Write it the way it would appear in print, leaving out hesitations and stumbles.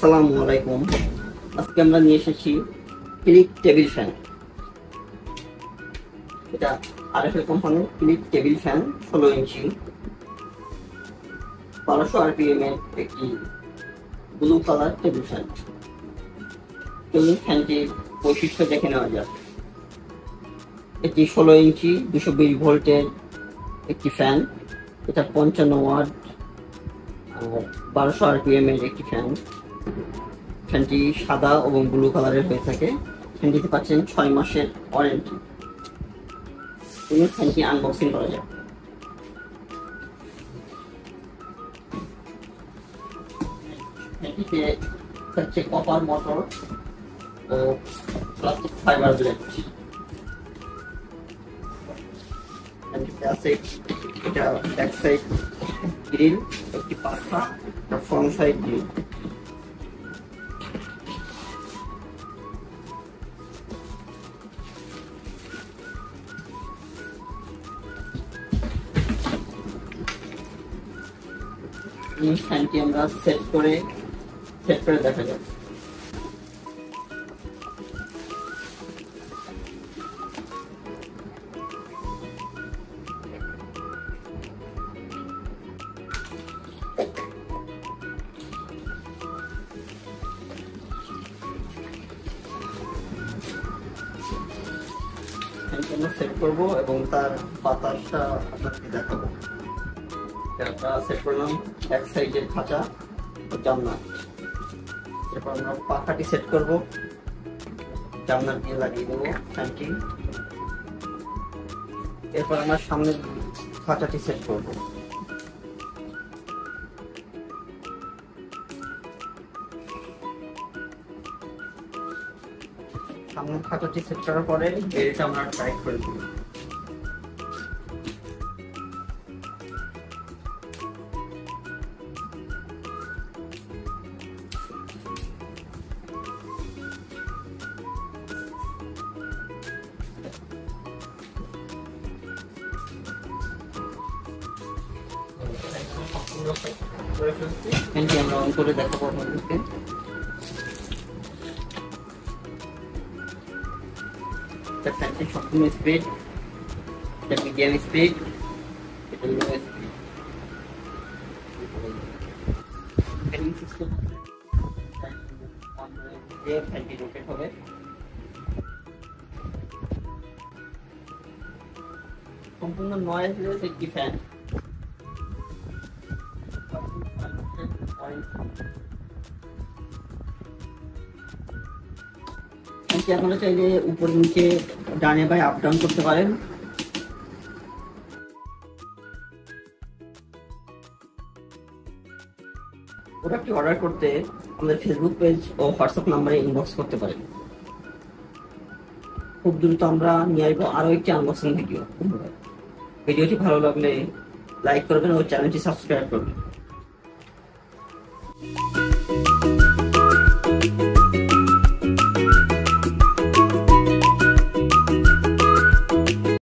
আসসালামু আলাইকুম। আজকে আমরা নিয়ে এসেছি ক্লিক টেবিল ফ্যান। এটা আরএফএল কোম্পানির ক্লিক টেবিল ফ্যান 16 ইঞ্চি 1200 আরপিএম এর একটি ব্লু কালার টেবিল ফ্যান। চলুন ফ্যানটির বৈশিষ্ট্য দেখে নেওয়া যাক। এটি 16 ইঞ্চি 220 ভোল্টের একটি ফ্যান। এটা 55 ওয়াট 1200 আরপিএম এর একটি ফ্যান। ফ্যানটি সাদা এবং ব্লু কালারের হয়ে থাকে। ফ্যানটিতে পাচ্ছেন 6 মাসের ওয়ারেন্টি। ফ্যানটি আনবক্সিং করা যায়। ফ্যানটিতে হচ্ছে কপার মোটর ও প্লাস্টিক ফাইবার ব্লেড। ফ্যানটিতে আছে এটা ব্যাক সাইড গ্রিল, একটি পাখা, ফ্রন্ট সাইড গ্রিল। ফ্যানটি আমরা সেট করে দেখা যাবে। ফ্যানটি আমরা সেট করবো এবং তার বাতাসটা আপনাকে দেখাবো। আমরা সেট করলাম এক সাইডের খাঁচা ও জানলা। এরপর আমরা পাখাটি সেট করব, জানলা দিয়ে লাগিয়ে দেবো ফ্যানটি। এরপর আমরা সামনের খাঁচাটি সেট করব। সামনের খাঁচাটি সেট করার পরে বেলটা আমরা টাইট করে দেব। ফ্যানটি আমরা অন করে দেখাবো আপনাদেরকে। ফ্যানটি সম্পূর্ণ স্পিড, এটা মিডিয়াম স্পিড, এটা লো স্পিড। ফ্যানিং সিস্টেম ফ্যানটি রোটেট হবে। সম্পূর্ণ নয়েজলেস একটি ফ্যান। আপনারা চাইলে উপর নিচে ডানে বাই আপ ডাউন করতে পারেন। প্রোডাক্টটি অর্ডার করতে আমাদের ফেসবুক পেজ ও হোয়াটসঅ্যাপ নাম্বারে ইনবক্স করতে পারেন। খুব দ্রুত আমরা নিয়ে আসবো আরো একটি আনবক্সিং ভিডিও। ভিডিওটি ভালো লাগলে লাইক করবেন ও চ্যানেলটি সাবস্ক্রাইব করবেন।